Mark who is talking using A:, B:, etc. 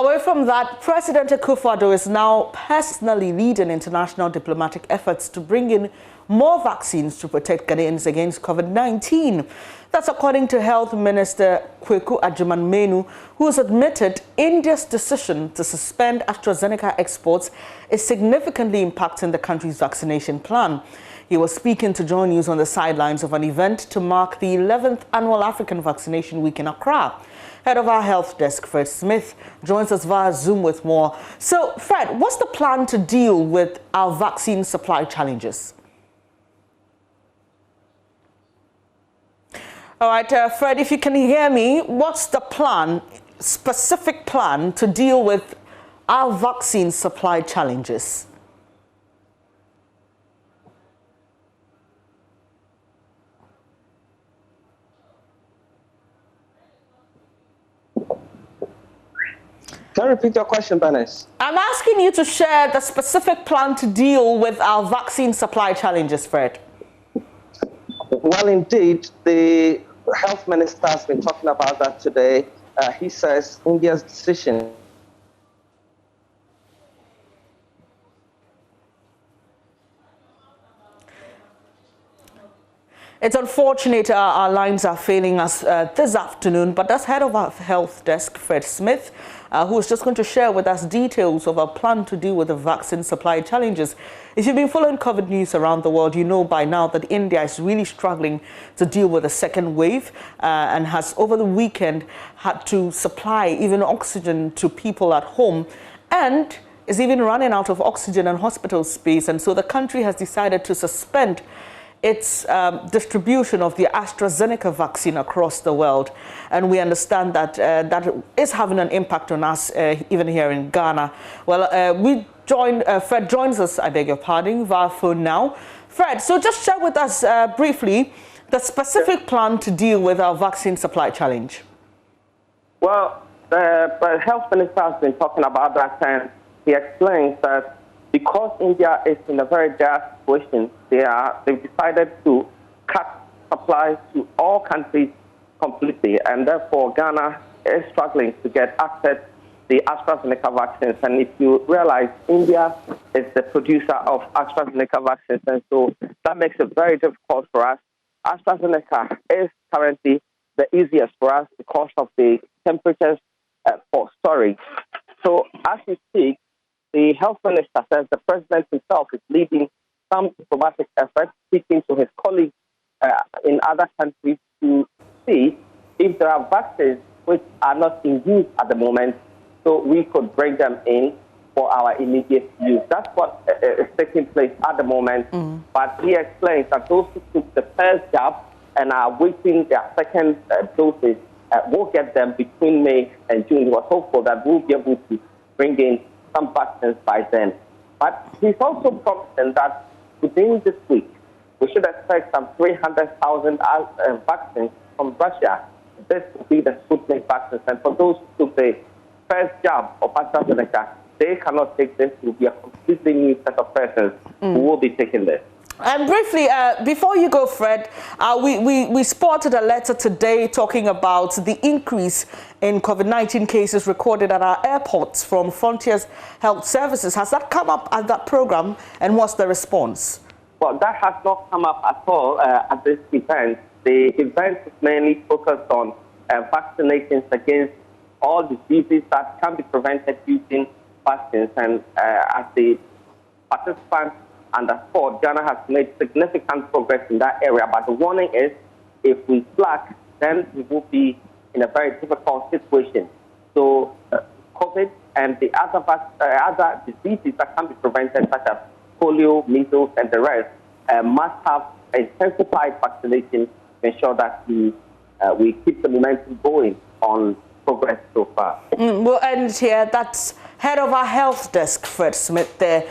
A: Away from that, President Akufo-Addo is now personally leading international diplomatic efforts to bring in more vaccines to protect Ghanaians against COVID-19. That's according to Health Minister Akufo-Addo, who has admitted India's decision to suspend AstraZeneca exports is significantly impacting the country's vaccination plan. He was speaking to Joy News on the sidelines of an event to mark the 11th Annual African Vaccination Week in Accra. Head of our health desk, Fred Smith, joins us via Zoom with more. So, Fred, what's the plan to deal with our vaccine supply challenges? All right, Fred, if you can hear me, what's the plan, specific plan to deal with our vaccine supply challenges?
B: Can you repeat your question, Bernice?
A: I'm asking you to share the specific plan to deal with our vaccine supply challenges, Fred.
B: Well, indeed, the health minister has been talking about that today. He says India's decision
A: It's unfortunate our lines are failing us this afternoon, but that's head of our health desk, Fred Smith, who is just going to share with us details of our plan to deal with the vaccine supply challenges. If you've been following COVID news around the world, you know by now that India is really struggling to deal with a second wave and has over the weekend had to supply even oxygen to people at home and is even running out of oxygen and hospital space. And so the country has decided to suspend its distribution of the AstraZeneca vaccine across the world. And we understand that that is having an impact on us, even here in Ghana. Well, Fred joins us, I beg your pardon, via phone now. Fred, so just share with us briefly the specific plan to deal with our vaccine supply challenge.
C: Well, the health minister has been talking about that, and he explains that because India is in a very dire situation, they've decided to cut supplies to all countries completely, and therefore Ghana is struggling to get access to the AstraZeneca vaccines. And if you realize, India is the producer of AstraZeneca vaccines, and so that makes it very difficult for us. AstraZeneca is currently the easiest for us because of the temperatures for storage. So as we speak, the health minister says the president himself is leading some diplomatic efforts, speaking to his colleagues in other countries to see if there are vaccines which are not in use at the moment, so we could bring them in for our immediate use. That's what is taking place at the moment. But he explains that those who took the first jab and are waiting their second doses will get them between May and June. He was hopeful that we'll be able to bring in some vaccines by then. But he's also promising that within this week, we should expect some 300,000 vaccines from Russia. This will be the Sputnik vaccines. And for those who took the first jab of AstraZeneca, they cannot take this. It will be a completely new set of persons who will be taking this.
A: And briefly, before you go, Fred, we spotted a letter today talking about the increase in COVID-19 cases recorded at our airports from Frontiers Health Services. Has that come up at that program, and what's the response?
C: Well, that has not come up at all at this event. The event is mainly focused on vaccinations against all diseases that can be prevented using vaccines. And as the participants underscored, Ghana has made significant progress in that area. But the warning is, if we slack, then we will be in a very difficult situation. So COVID and the other diseases that can be prevented, such as polio, measles, and the rest, must have intensified vaccination to ensure that we keep the momentum going on progress so far.
A: We'll end here. That's head of our health desk, Fred Smith, there.